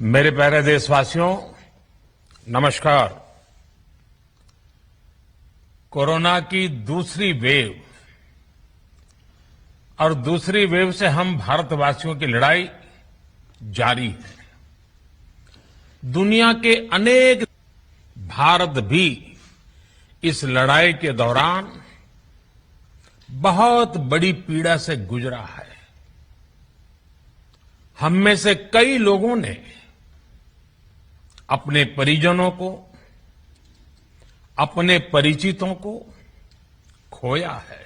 मेरे प्यारे देशवासियों, नमस्कार। कोरोना की दूसरी वेव और दूसरी वेव से हम भारतवासियों की लड़ाई जारी है। दुनिया के अनेक भारत भी इस लड़ाई के दौरान बहुत बड़ी पीड़ा से गुजरा है। हम में से कई लोगों ने अपने परिजनों को, अपने परिचितों को खोया है।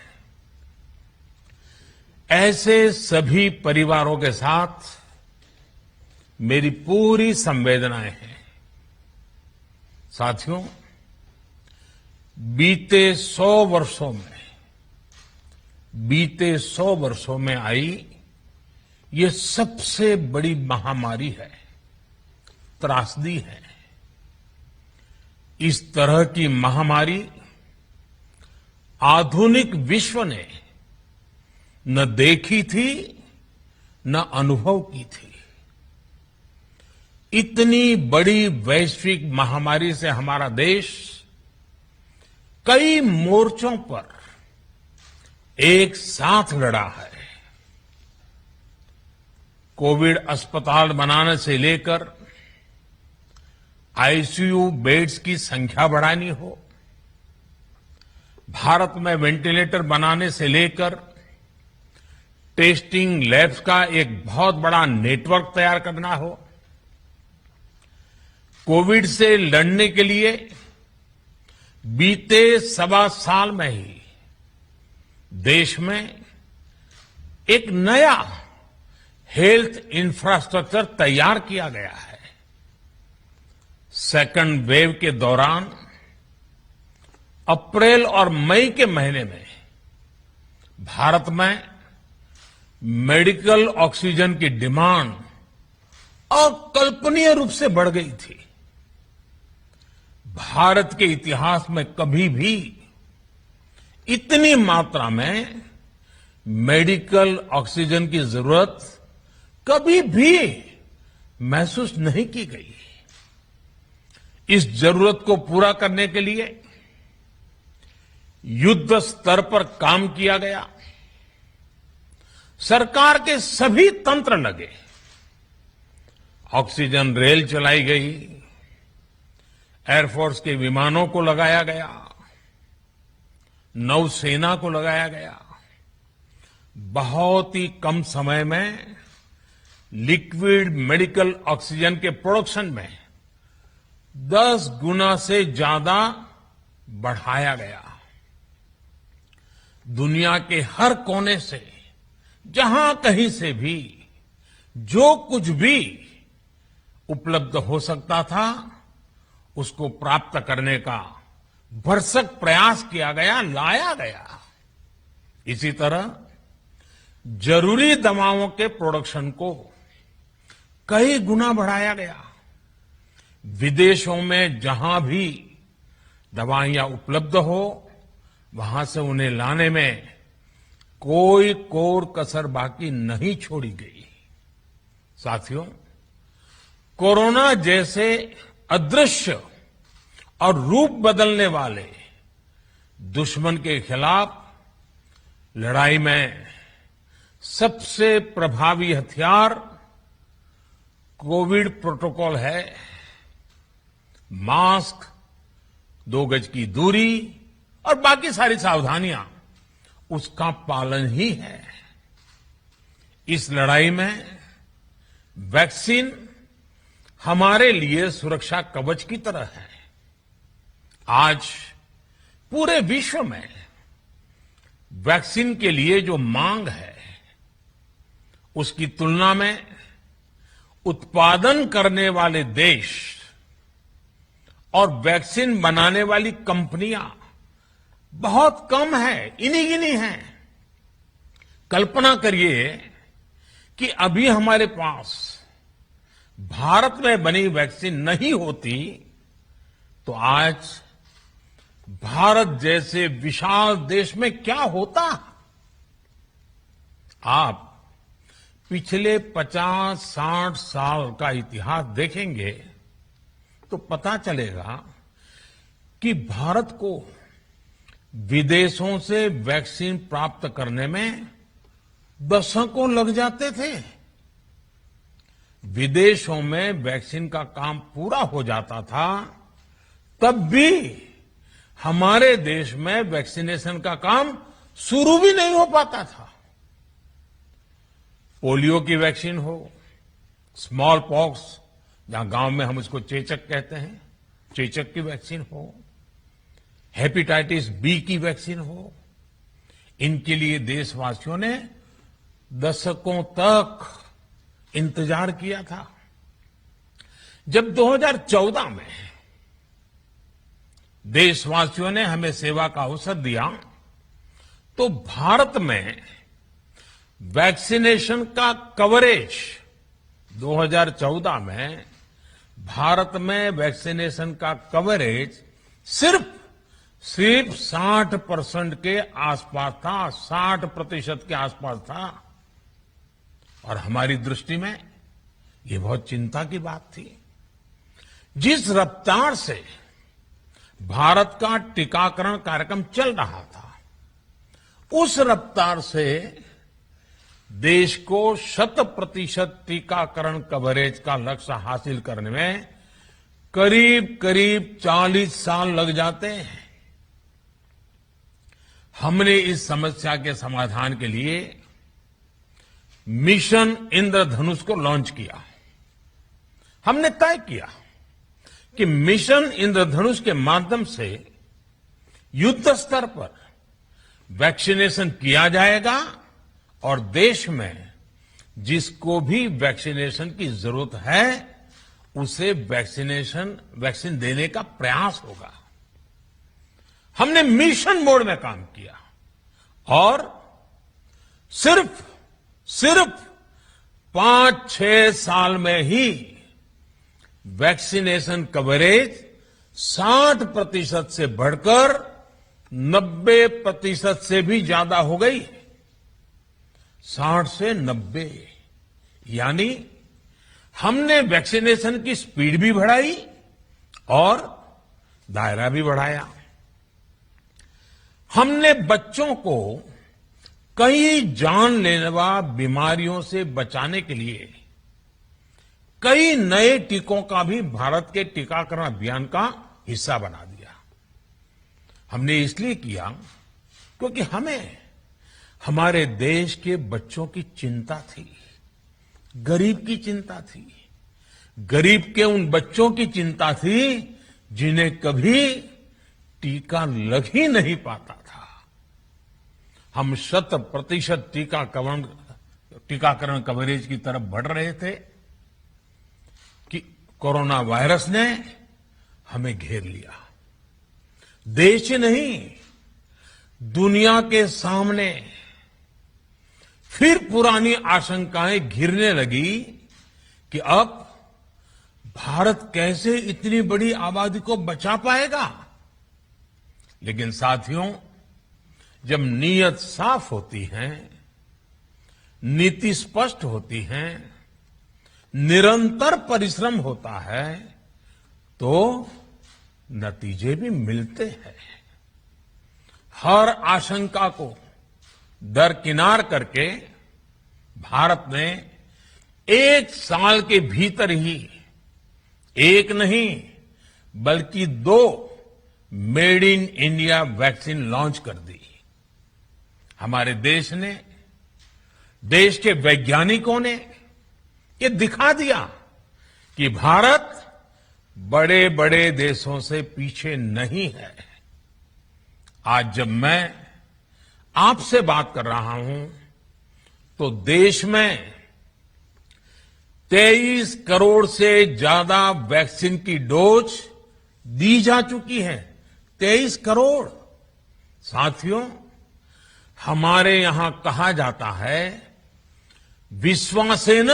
ऐसे सभी परिवारों के साथ मेरी पूरी संवेदनाएं हैं। साथियों, बीते 100 वर्षों में आई ये सबसे बड़ी महामारी है, त्रासदी है। इस तरह की महामारी आधुनिक विश्व ने न देखी थी, न अनुभव की थी। इतनी बड़ी वैश्विक महामारी से हमारा देश कई मोर्चों पर एक साथ लड़ा है। कोविड अस्पताल बनाने से लेकर आईसीयू बेड्स की संख्या बढ़ानी हो, भारत में वेंटिलेटर बनाने से लेकर टेस्टिंग लैब्स का एक बहुत बड़ा नेटवर्क तैयार करना हो, कोविड से लड़ने के लिए बीते 1.25 साल में ही देश में एक नया हेल्थ इंफ्रास्ट्रक्चर तैयार किया गया है। सेकंड वेव के दौरान अप्रैल और मई के महीने में भारत में मेडिकल ऑक्सीजन की डिमांड अकल्पनीय रूप से बढ़ गई थी। भारत के इतिहास में कभी भी इतनी मात्रा में मेडिकल ऑक्सीजन की जरूरत कभी भी महसूस नहीं की गई। इस जरूरत को पूरा करने के लिए युद्ध स्तर पर काम किया गया। सरकार के सभी तंत्र लगे। ऑक्सीजन रेल चलाई गई, एयरफोर्स के विमानों को लगाया गया, नौसेना को लगाया गया। बहुत ही कम समय में लिक्विड मेडिकल ऑक्सीजन के प्रोडक्शन में 10 गुना से ज्यादा बढ़ाया गया। दुनिया के हर कोने से, जहां कहीं से भी जो कुछ भी उपलब्ध हो सकता था, उसको प्राप्त करने का भरसक प्रयास किया गया, लाया गया। इसी तरह जरूरी दवाओं के प्रोडक्शन को कई गुना बढ़ाया गया। विदेशों में जहां भी दवाइयां उपलब्ध हो, वहां से उन्हें लाने में कोई कोर कसर बाकी नहीं छोड़ी गई। साथियों, कोरोना जैसे अदृश्य और रूप बदलने वाले दुश्मन के खिलाफ लड़ाई में सबसे प्रभावी हथियार कोविड प्रोटोकॉल है। मास्क, 2 गज की दूरी और बाकी सारी सावधानियां, उसका पालन ही है। इस लड़ाई में वैक्सीन हमारे लिए सुरक्षा कवच की तरह है। आज पूरे विश्व में वैक्सीन के लिए जो मांग है, उसकी तुलना में उत्पादन करने वाले देश और वैक्सीन बनाने वाली कंपनियां बहुत कम है, इन्हीं गिनी हैं। कल्पना करिए कि अभी हमारे पास भारत में बनी वैक्सीन नहीं होती तो आज भारत जैसे विशाल देश में क्या होता। आप पिछले 50-60 साल का इतिहास देखेंगे तो पता चलेगा कि भारत को विदेशों से वैक्सीन प्राप्त करने में दशकों लग जाते थे। विदेशों में वैक्सीन का काम पूरा हो जाता था, तब भी हमारे देश में वैक्सीनेशन का काम शुरू भी नहीं हो पाता था। पोलियो की वैक्सीन हो, स्मॉल पॉक्स, जहां गांव में हम उसको चेचक कहते हैं, चेचक की वैक्सीन हो, हेपेटाइटिस बी की वैक्सीन हो, इनके लिए देशवासियों ने दशकों तक इंतजार किया था। जब 2014 में देशवासियों ने हमें सेवा का अवसर दिया, तो भारत में वैक्सीनेशन का कवरेज 2014 में भारत में वैक्सीनेशन का कवरेज सिर्फ 60% के आसपास था, 60% के आसपास था। और हमारी दृष्टि में ये बहुत चिंता की बात थी। जिस रफ्तार से भारत का टीकाकरण कार्यक्रम चल रहा था, उस रफ्तार से देश को 100% टीकाकरण कवरेज का लक्ष्य हासिल करने में करीब करीब 40 साल लग जाते हैं। हमने इस समस्या के समाधान के लिए मिशन इंद्रधनुष को लॉन्च किया। हमने तय किया कि मिशन इंद्रधनुष के माध्यम से युद्ध स्तर पर वैक्सीनेशन किया जाएगा और देश में जिसको भी वैक्सीनेशन की जरूरत है उसे वैक्सीन देने का प्रयास होगा। हमने मिशन मोड में काम किया और सिर्फ 5-6 साल में ही वैक्सीनेशन कवरेज 60% से बढ़कर 90% से भी ज्यादा हो गई। 60 से 90, यानी हमने वैक्सीनेशन की स्पीड भी बढ़ाई और दायरा भी बढ़ाया। हमने बच्चों को कई जानलेवा बीमारियों से बचाने के लिए कई नए टीकों का भी भारत के टीकाकरण अभियान का हिस्सा बना दिया। हमने इसलिए किया क्योंकि हमें हमारे देश के बच्चों की चिंता थी, गरीब की चिंता थी, गरीब के उन बच्चों की चिंता थी जिन्हें कभी टीका लग ही नहीं पाता था। हम 100% टीकाकरण कवरेज की तरफ बढ़ रहे थे कि कोरोना वायरस ने हमें घेर लिया। देश ही नहीं, दुनिया के सामने फिर पुरानी आशंकाएं घिरने लगी कि अब भारत कैसे इतनी बड़ी आबादी को बचा पाएगा। लेकिन साथियों, जब नीयत साफ होती है, नीति स्पष्ट होती है, निरंतर परिश्रम होता है, तो नतीजे भी मिलते हैं। हर आशंका को दरकिनार करके भारत ने 1 साल के भीतर ही एक नहीं बल्कि 2 made in India vaccine launch कर दी। हमारे देश ने, देश के वैज्ञानिकों ने ये दिखा दिया कि भारत बड़े बड़े देशों से पीछे नहीं है। आज जब मैं आपसे बात कर रहा हूं तो देश में 23 करोड़ से ज्यादा वैक्सीन की डोज दी जा चुकी है। 23 करोड़। साथियों, हमारे यहां कहा जाता है विश्वासेन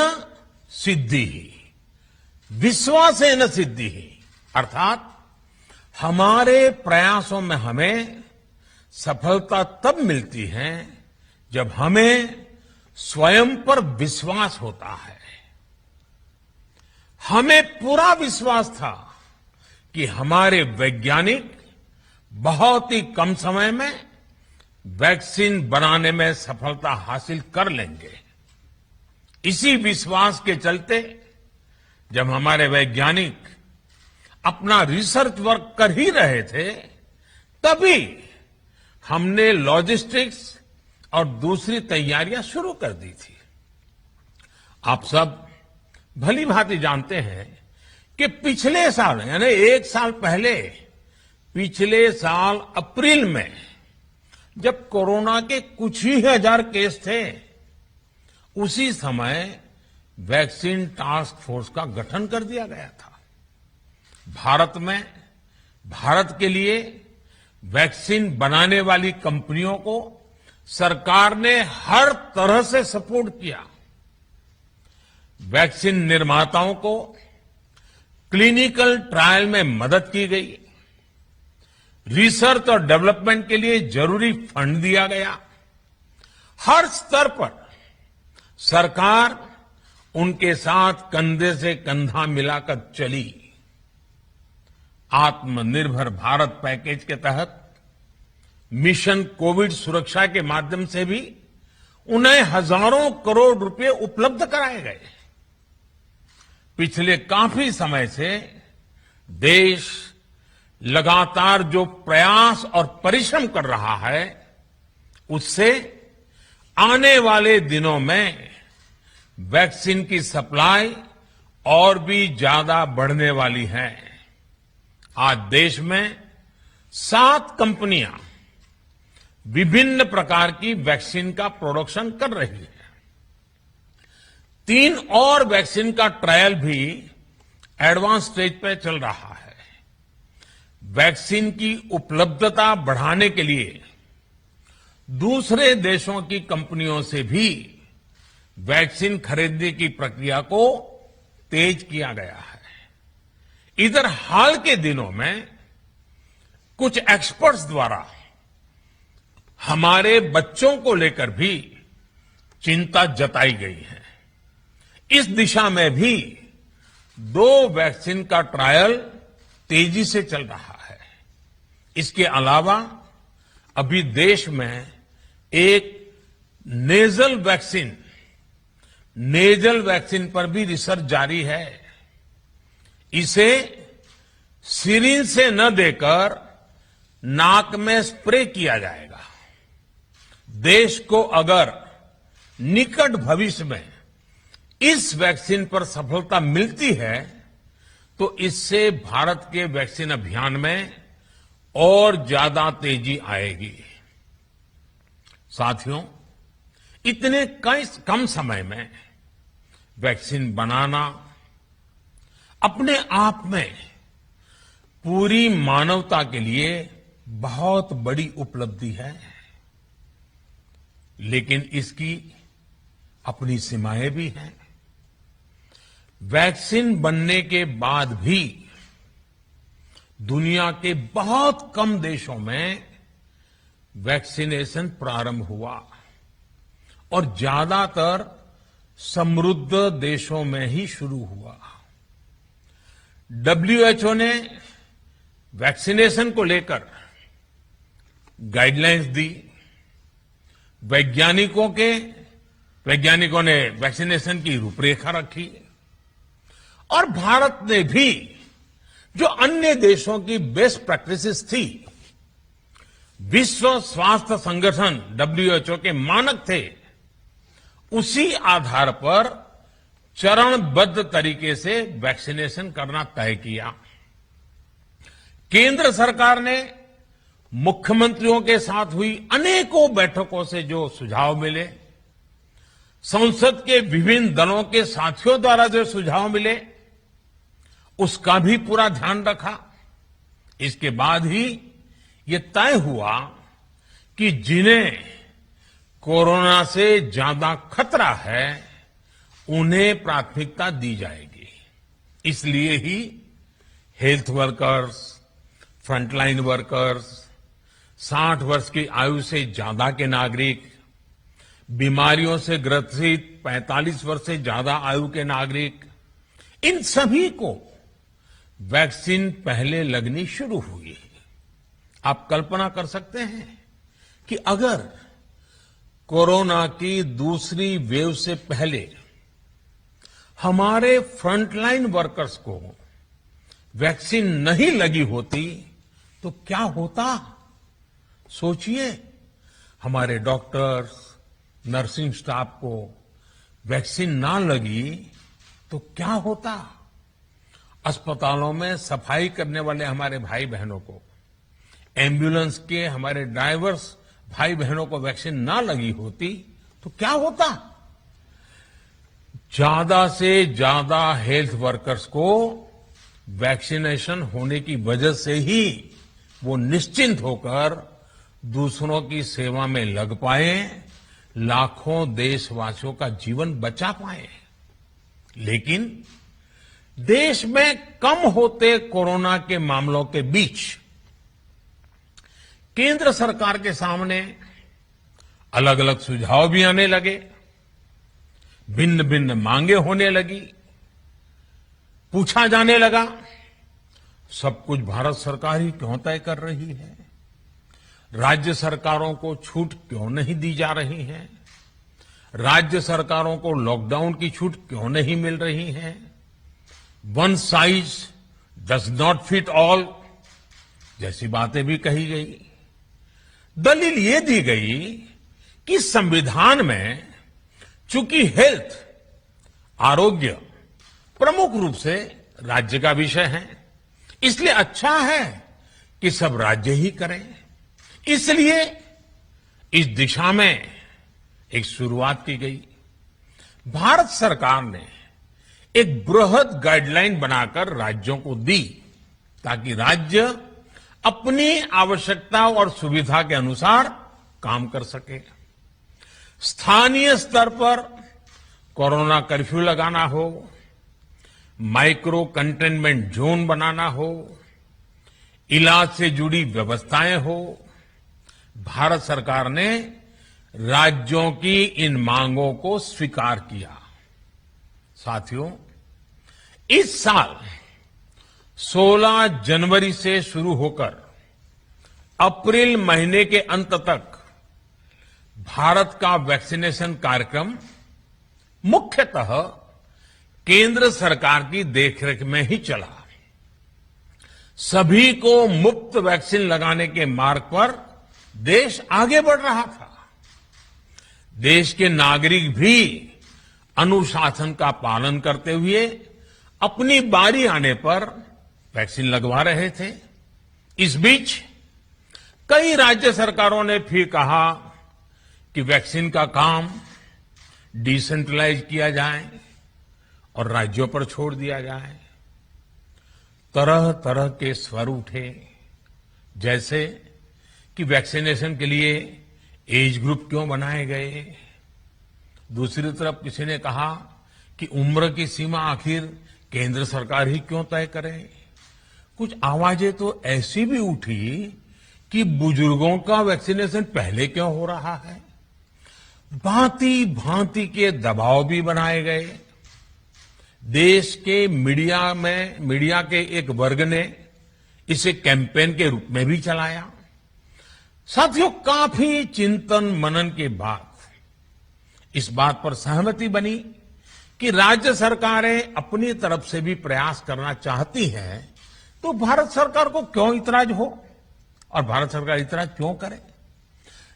सिद्धिः, विश्वासेन सिद्धिः, अर्थात हमारे प्रयासों में हमें सफलता तब मिलती है जब हमें स्वयं पर विश्वास होता है। हमें पूरा विश्वास था कि हमारे वैज्ञानिक बहुत ही कम समय में वैक्सीन बनाने में सफलता हासिल कर लेंगे। इसी विश्वास के चलते जब हमारे वैज्ञानिक अपना रिसर्च वर्क कर ही रहे थे, तभी हमने लॉजिस्टिक्स और दूसरी तैयारियां शुरू कर दी थी। आप सब भली भांति जानते हैं कि पिछले साल यानी एक साल पहले, पिछले साल अप्रैल में जब कोरोना के कुछ ही हजार केस थे, उसी समय वैक्सीन टास्क फोर्स का गठन कर दिया गया था। भारत के लिए वैक्सीन बनाने वाली कंपनियों को सरकार ने हर तरह से सपोर्ट किया। वैक्सीन निर्माताओं को क्लिनिकल ट्रायल में मदद की गई। रिसर्च और डेवलपमेंट के लिए जरूरी फंड दिया गया। हर स्तर पर सरकार उनके साथ कंधे से कंधा मिलाकर चली। आत्मनिर्भर भारत पैकेज के तहत मिशन कोविड सुरक्षा के माध्यम से भी उन्हें हजारों करोड़ रुपए उपलब्ध कराए गए। पिछले काफी समय से देश लगातार जो प्रयास और परिश्रम कर रहा है, उससे आने वाले दिनों में वैक्सीन की सप्लाई और भी ज्यादा बढ़ने वाली है। आज देश में 7 कंपनियां विभिन्न प्रकार की वैक्सीन का प्रोडक्शन कर रही है। 3 और वैक्सीन का ट्रायल भी एडवांस स्टेज पे चल रहा है। वैक्सीन की उपलब्धता बढ़ाने के लिए दूसरे देशों की कंपनियों से भी वैक्सीन खरीदने की प्रक्रिया को तेज किया गया है। इधर हाल के दिनों में कुछ एक्सपर्ट्स द्वारा हमारे बच्चों को लेकर भी चिंता जताई गई है। इस दिशा में भी 2 वैक्सीन का ट्रायल तेजी से चल रहा है। इसके अलावा अभी देश में एक नेजल वैक्सीन पर भी रिसर्च जारी है। इसे सिरिंज से न देकर नाक में स्प्रे किया जाएगा। देश को अगर निकट भविष्य में इस वैक्सीन पर सफलता मिलती है, तो इससे भारत के वैक्सीन अभियान में और ज्यादा तेजी आएगी। साथियों, इतने कम समय में वैक्सीन बनाना अपने आप में पूरी मानवता के लिए बहुत बड़ी उपलब्धि है, लेकिन इसकी अपनी सीमाएं भी हैं। वैक्सीन बनने के बाद भी दुनिया के बहुत कम देशों में वैक्सीनेशन प्रारंभ हुआ और ज्यादातर समृद्ध देशों में ही शुरू हुआ। WHO ने वैक्सीनेशन को लेकर गाइडलाइंस दी। वैज्ञानिकों ने वैक्सीनेशन की रूपरेखा रखी और भारत ने भी जो अन्य देशों की बेस्ट प्रैक्टिसेस थी, विश्व स्वास्थ्य संगठन WHO के मानक थे, उसी आधार पर चरणबद्ध तरीके से वैक्सीनेशन करना तय किया। केंद्र सरकार ने मुख्यमंत्रियों के साथ हुई अनेकों बैठकों से जो सुझाव मिले, संसद के विभिन्न दलों के साथियों द्वारा जो सुझाव मिले, उसका भी पूरा ध्यान रखा। इसके बाद ही ये तय हुआ कि जिन्हें कोरोना से ज्यादा खतरा है, उन्हें प्राथमिकता दी जाएगी। इसलिए ही हेल्थ वर्कर्स, फ्रंटलाइन वर्कर्स, 60 वर्ष की आयु से ज्यादा के नागरिक, बीमारियों से ग्रसित 45 वर्ष से ज्यादा आयु के नागरिक, इन सभी को वैक्सीन पहले लगनी शुरू हुई है। आप कल्पना कर सकते हैं कि अगर कोरोना की दूसरी वेव से पहले हमारे फ्रंटलाइन वर्कर्स को वैक्सीन नहीं लगी होती तो क्या होता? सोचिए, हमारे डॉक्टर्स, नर्सिंग स्टाफ को वैक्सीन ना लगी तो क्या होता? अस्पतालों में सफाई करने वाले हमारे भाई बहनों को, एम्बुलेंस के हमारे ड्राइवर्स भाई बहनों को वैक्सीन ना लगी होती तो क्या होता? ज्यादा से ज्यादा हेल्थ वर्कर्स को वैक्सीनेशन होने की वजह से ही वो निश्चिंत होकर दूसरों की सेवा में लग पाए, लाखों देशवासियों का जीवन बचा पाए। लेकिन देश में कम होते कोरोना के मामलों के बीच केंद्र सरकार के सामने अलग अलग सुझाव भी आने लगे, भिन्न भिन्न मांगे होने लगी, पूछा जाने लगा, सब कुछ भारत सरकार ही क्यों तय कर रही है? राज्य सरकारों को छूट क्यों नहीं दी जा रही है? राज्य सरकारों को लॉकडाउन की छूट क्यों नहीं मिल रही है? One size does not fit all जैसी बातें भी कही गई। दलील ये दी गई कि संविधान में चूंकि हेल्थ, आरोग्य प्रमुख रूप से राज्य का विषय है, इसलिए अच्छा है कि सब राज्य ही करें। इसलिए इस दिशा में एक शुरुआत की गई। भारत सरकार ने एक बृहद गाइडलाइन बनाकर राज्यों को दी ताकि राज्य अपनी आवश्यकता और सुविधा के अनुसार काम कर सके। स्थानीय स्तर पर कोरोना कर्फ्यू लगाना हो, माइक्रो कंटेनमेंट जोन बनाना हो, इलाज से जुड़ी व्यवस्थाएं हो, भारत सरकार ने राज्यों की इन मांगों को स्वीकार किया। साथियों, इस साल 16 जनवरी से शुरू होकर अप्रैल महीने के अंत तक भारत का वैक्सीनेशन कार्यक्रम मुख्यतः केंद्र सरकार की देखरेख में ही चला। सभी को मुफ्त वैक्सीन लगाने के मार्ग पर देश आगे बढ़ रहा था। देश के नागरिक भी अनुशासन का पालन करते हुए अपनी बारी आने पर वैक्सीन लगवा रहे थे। इस बीच कई राज्य सरकारों ने फिर कहा कि वैक्सीन का काम डिसेंट्रलाइज किया जाए और राज्यों पर छोड़ दिया जाए। तरह तरह के स्वर उठे, जैसे कि वैक्सीनेशन के लिए एज ग्रुप क्यों बनाए गए। दूसरी तरफ किसी ने कहा कि उम्र की सीमा आखिर केंद्र सरकार ही क्यों तय करे। कुछ आवाजें तो ऐसी भी उठी कि बुजुर्गों का वैक्सीनेशन पहले क्यों हो रहा है। भांति भांति के दबाव भी बनाए गए। देश के मीडिया के एक वर्ग ने इसे कैंपेन के रूप में भी चलाया। साथियों, काफी चिंतन मनन के बाद इस बात पर सहमति बनी कि राज्य सरकारें अपनी तरफ से भी प्रयास करना चाहती हैं, तो भारत सरकार को क्यों इतराज हो और भारत सरकार इतराज क्यों करे।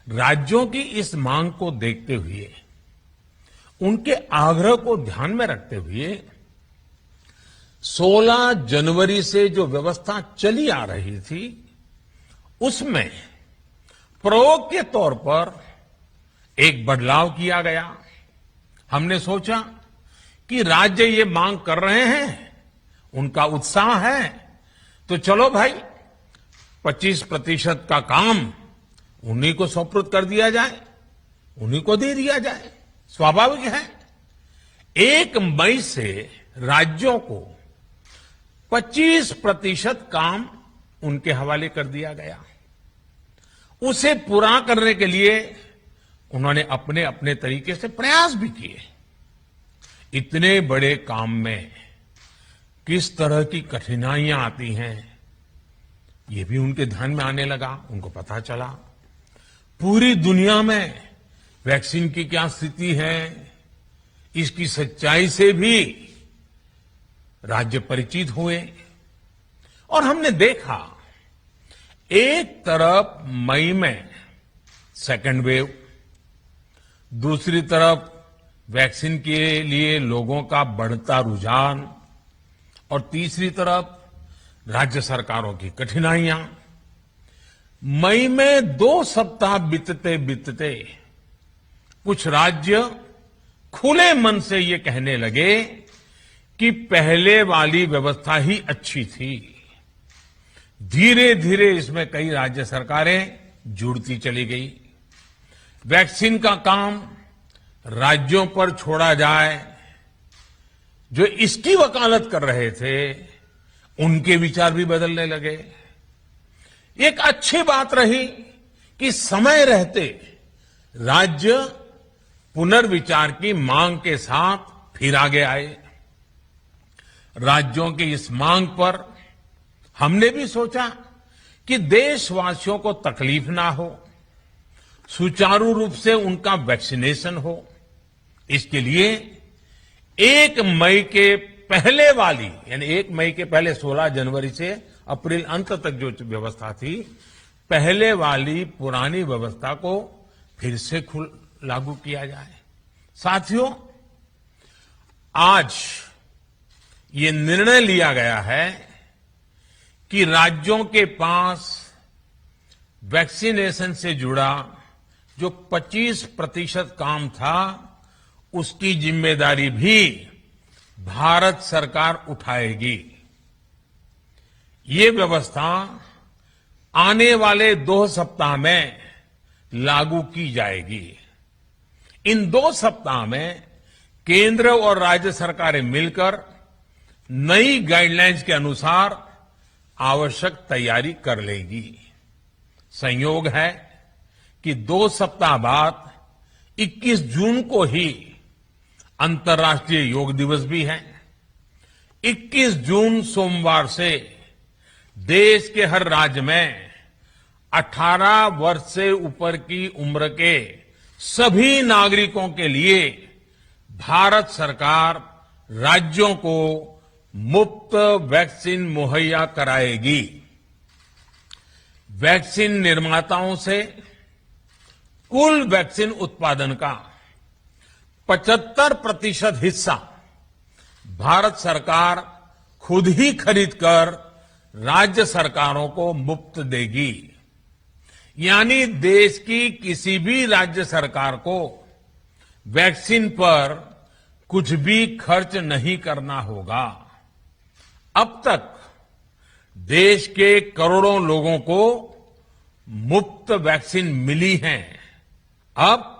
राज्यों की इस मांग को देखते हुए, उनके आग्रह को ध्यान में रखते हुए 16 जनवरी से जो व्यवस्था चली आ रही थी, उसमें प्रयोग के तौर पर एक बदलाव किया गया। हमने सोचा कि राज्य ये मांग कर रहे हैं, उनका उत्साह है, तो चलो भाई 25% का काम उन्हीं को सुपुर्द कर दिया जाए, उन्हीं को दे दिया जाए। स्वाभाविक है 1 मई से राज्यों को 25% काम उनके हवाले कर दिया गया। उसे पूरा करने के लिए उन्होंने अपने अपने तरीके से प्रयास भी किए। इतने बड़े काम में किस तरह की कठिनाइयां आती हैं, ये भी उनके ध्यान में आने लगा। उनको पता चला पूरी दुनिया में वैक्सीन की क्या स्थिति है, इसकी सच्चाई से भी राज्य परिचित हुए। और हमने देखा, एक तरफ मई में सेकेंड वेव, दूसरी तरफ वैक्सीन के लिए लोगों का बढ़ता रुझान, और तीसरी तरफ राज्य सरकारों की कठिनाइयां। मई में 2 सप्ताह बीतते बीतते कुछ राज्य खुले मन से ये कहने लगे कि पहले वाली व्यवस्था ही अच्छी थी। धीरे धीरे इसमें कई राज्य सरकारें जुड़ती चली गई। वैक्सीन का काम राज्यों पर छोड़ा जाए, जो इसकी वकालत कर रहे थे उनके विचार भी बदलने लगे। एक अच्छी बात रही कि समय रहते राज्य पुनर्विचार की मांग के साथ फिर आगे आए। राज्यों की इस मांग पर हमने भी सोचा कि देशवासियों को तकलीफ ना हो, सुचारू रूप से उनका वैक्सीनेशन हो। इसके लिए 1 मई के पहले वाली, यानी 1 मई के पहले 16 जनवरी से अप्रैल अंत तक जो व्यवस्था थी, पहले वाली पुरानी व्यवस्था को फिर से लागू किया जाए। साथियों, आज ये निर्णय लिया गया है कि राज्यों के पास वैक्सीनेशन से जुड़ा जो 25% काम था, उसकी जिम्मेदारी भी भारत सरकार उठाएगी। ये व्यवस्था आने वाले 2 सप्ताह में लागू की जाएगी। इन 2 सप्ताह में केंद्र और राज्य सरकारें मिलकर नई गाइडलाइंस के अनुसार आवश्यक तैयारी कर लेगी। संयोग है कि 2 सप्ताह बाद 21 जून को ही अंतर्राष्ट्रीय योग दिवस भी है। 21 जून सोमवार से देश के हर राज्य में 18 वर्ष से ऊपर की उम्र के सभी नागरिकों के लिए भारत सरकार राज्यों को मुफ्त वैक्सीन मुहैया कराएगी। वैक्सीन निर्माताओं से कुल वैक्सीन उत्पादन का 75% हिस्सा भारत सरकार खुद ही खरीदकर राज्य सरकारों को मुफ्त देगी। यानी देश की किसी भी राज्य सरकार को वैक्सीन पर कुछ भी खर्च नहीं करना होगा। अब तक देश के करोड़ों लोगों को मुफ्त वैक्सीन मिली है। अब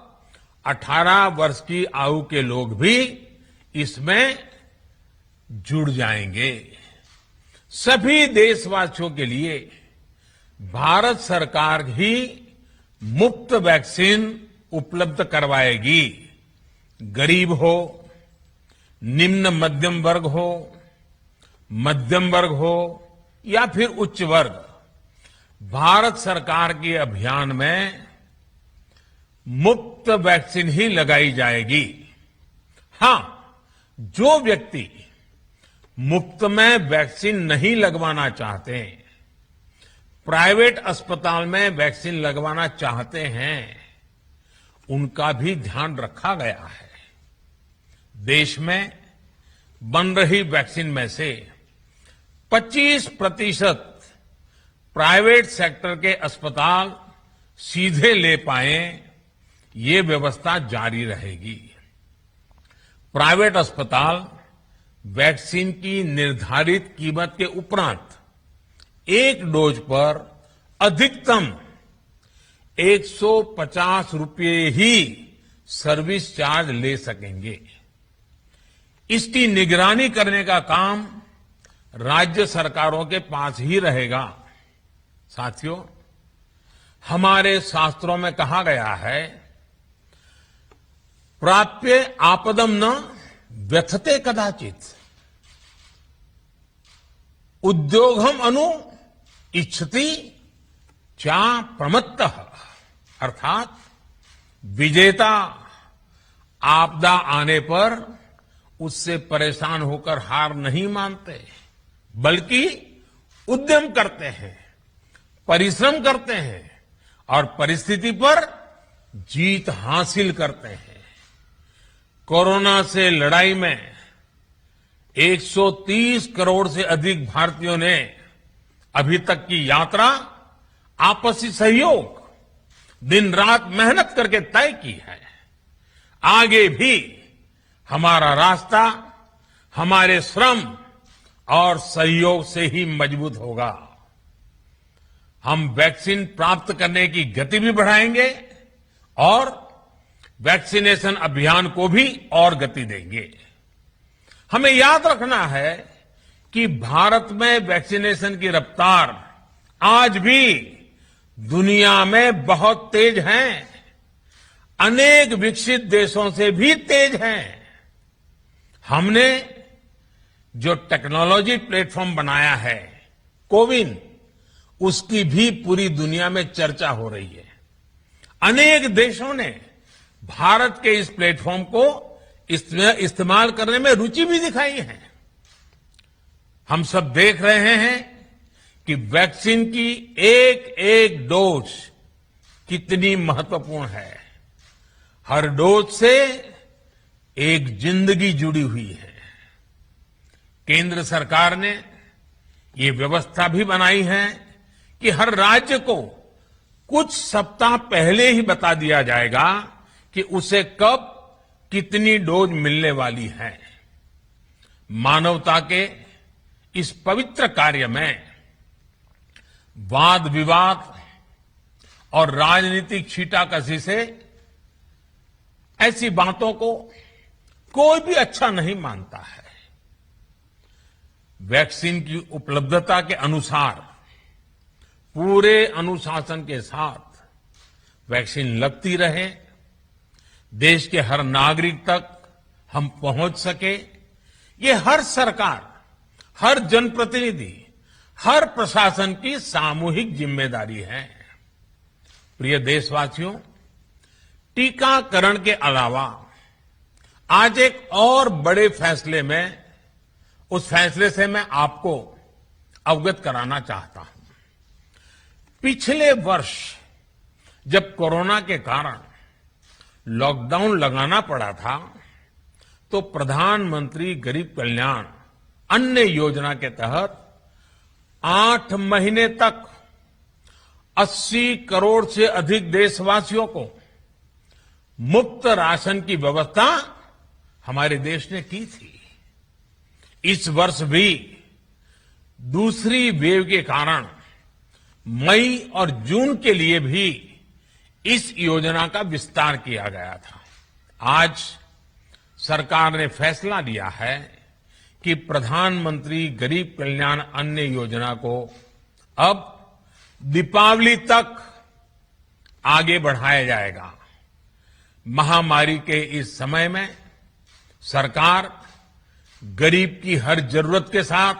18 वर्ष की आयु के लोग भी इसमें जुड़ जाएंगे। सभी देशवासियों के लिए भारत सरकार ही मुफ्त वैक्सीन उपलब्ध करवाएगी। गरीब हो, निम्न मध्यम वर्ग हो, मध्यम वर्ग हो या फिर उच्च वर्ग, भारत सरकार के अभियान में मुफ्त वैक्सीन ही लगाई जाएगी। हां, जो व्यक्ति मुफ्त में वैक्सीन नहीं लगवाना चाहते, प्राइवेट अस्पताल में वैक्सीन लगवाना चाहते हैं, उनका भी ध्यान रखा गया है। देश में बन रही वैक्सीन में से 25% प्राइवेट सेक्टर के अस्पताल सीधे ले पाए, ये व्यवस्था जारी रहेगी। प्राइवेट अस्पताल वैक्सीन की निर्धारित कीमत के उपरांत एक डोज पर अधिकतम 150 रुपये ही सर्विस चार्ज ले सकेंगे। इसकी निगरानी करने का काम राज्य सरकारों के पास ही रहेगा। साथियों, हमारे शास्त्रों में कहा गया है प्राप्य आपदम न व्यथते कदाचित उद्योगम अनु इच्छति चा प्रमत्तः। अर्थात विजेता आपदा आने पर उससे परेशान होकर हार नहीं मानते, बल्कि उद्यम करते हैं, परिश्रम करते हैं और परिस्थिति पर जीत हासिल करते हैं। कोरोना से लड़ाई में 130 करोड़ से अधिक भारतीयों ने अभी तक की यात्रा आपसी सहयोग, दिन रात मेहनत करके तय की है। आगे भी हमारा रास्ता हमारे श्रम और सहयोग से ही मजबूत होगा। हम वैक्सीन प्राप्त करने की गति भी बढ़ाएंगे और वैक्सीनेशन अभियान को भी और गति देंगे। हमें याद रखना है कि भारत में वैक्सीनेशन की रफ्तार आज भी दुनिया में बहुत तेज है, अनेक विकसित देशों से भी तेज है। हमने जो टेक्नोलॉजी प्लेटफॉर्म बनाया है कोविन, उसकी भी पूरी दुनिया में चर्चा हो रही है। अनेक देशों ने भारत के इस प्लेटफॉर्म को इस्तेमाल करने में रुचि भी दिखाई है। हम सब देख रहे हैं कि वैक्सीन की एक एक डोज कितनी महत्वपूर्ण है। हर डोज से एक जिंदगी जुड़ी हुई है। केंद्र सरकार ने ये व्यवस्था भी बनाई है कि हर राज्य को कुछ सप्ताह पहले ही बता दिया जाएगा कि उसे कब कितनी डोज मिलने वाली है। मानवता के इस पवित्र कार्य में वाद विवाद और राजनीतिक छींटाकशी से ऐसी बातों को कोई भी अच्छा नहीं मानता है। वैक्सीन की उपलब्धता के अनुसार पूरे अनुशासन के साथ वैक्सीन लगती रहे, देश के हर नागरिक तक हम पहुंच सके, ये हर सरकार, हर जनप्रतिनिधि, हर प्रशासन की सामूहिक जिम्मेदारी है। प्रिय देशवासियों, टीकाकरण के अलावा आज एक और बड़े फैसले में, उस फैसले से मैं आपको अवगत कराना चाहता हूं। पिछले वर्ष जब कोरोना के कारण लॉकडाउन लगाना पड़ा था, तो प्रधानमंत्री गरीब कल्याण अन्न योजना के तहत 8 महीने तक 80 करोड़ से अधिक देशवासियों को मुफ्त राशन की व्यवस्था हमारे देश ने की थी। इस वर्ष भी दूसरी वेव के कारण मई और जून के लिए भी इस योजना का विस्तार किया गया था। आज सरकार ने फैसला लिया है कि प्रधानमंत्री गरीब कल्याण अन्न योजना को अब दीपावली तक आगे बढ़ाया जाएगा। महामारी के इस समय में सरकार गरीब की हर जरूरत के साथ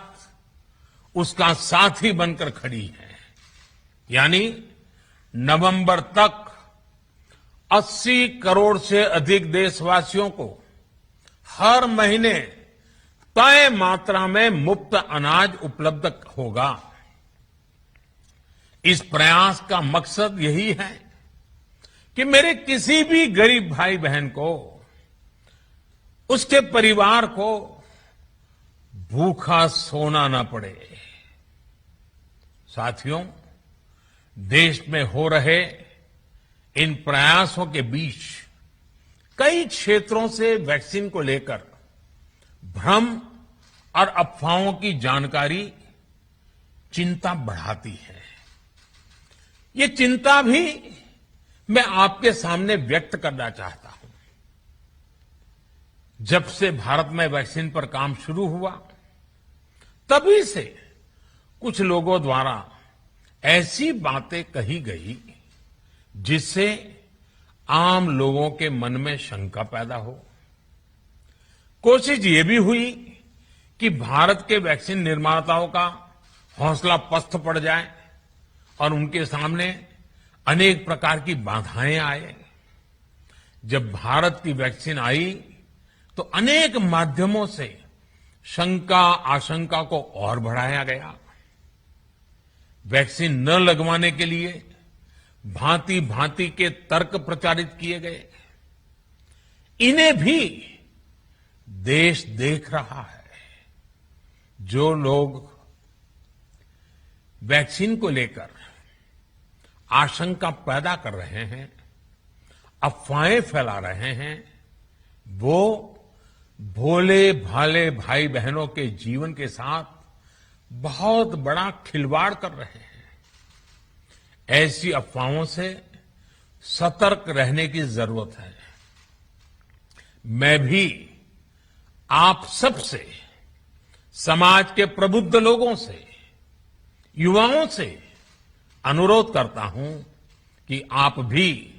उसका साथी बनकर खड़ी है। यानी नवंबर तक 80 करोड़ से अधिक देशवासियों को हर महीने तय मात्रा में मुफ्त अनाज उपलब्ध होगा। इस प्रयास का मकसद यही है कि मेरे किसी भी गरीब भाई बहन को, उसके परिवार को भूखा सोना न पड़े। साथियों, देश में हो रहे इन प्रयासों के बीच कई क्षेत्रों से वैक्सीन को लेकर भ्रम और अफवाहों की जानकारी चिंता बढ़ाती है। ये चिंता भी मैं आपके सामने व्यक्त करना चाहता हूं। जब से भारत में वैक्सीन पर काम शुरू हुआ, तभी से कुछ लोगों द्वारा ऐसी बातें कही गई जिससे आम लोगों के मन में शंका पैदा हो। कोशिश ये भी हुई कि भारत के वैक्सीन निर्माताओं का हौसला पस्त पड़ जाए और उनके सामने अनेक प्रकार की बाधाएं आए। जब भारत की वैक्सीन आई तो अनेक माध्यमों से शंका आशंका को और बढ़ाया गया। वैक्सीन न लगवाने के लिए भांति भांति के तर्क प्रचारित किए गए। इन्हें भी देश देख रहा है। जो लोग वैक्सीन को लेकर आशंका पैदा कर रहे हैं, अफवाहें फैला रहे हैं, वो भोले भाले भाई बहनों के जीवन के साथ बहुत बड़ा खिलवाड़ कर रहे हैं। ऐसी अफवाहों से सतर्क रहने की जरूरत है। मैं भी आप सबसे, समाज के प्रबुद्ध लोगों से, युवाओं से अनुरोध करता हूं कि आप भी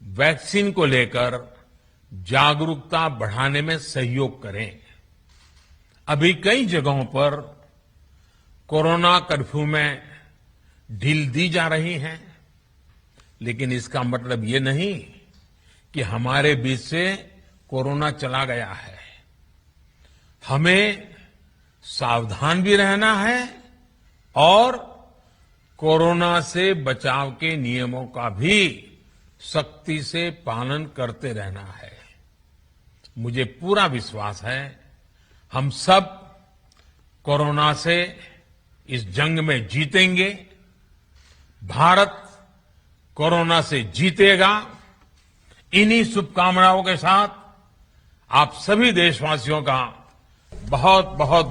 वैक्सीन को लेकर जागरूकता बढ़ाने में सहयोग करें। अभी कई जगहों पर कोरोना कर्फ्यू में ढील दी जा रही है, लेकिन इसका मतलब ये नहीं कि हमारे बीच से कोरोना चला गया है। हमें सावधान भी रहना है और कोरोना से बचाव के नियमों का भी सख्ती से पालन करते रहना है। मुझे पूरा विश्वास है हम सब कोरोना से इस जंग में जीतेंगे। भारत कोरोना से जीतेगा। इन्हीं शुभकामनाओं के साथ आप सभी देशवासियों का बहुत बहुत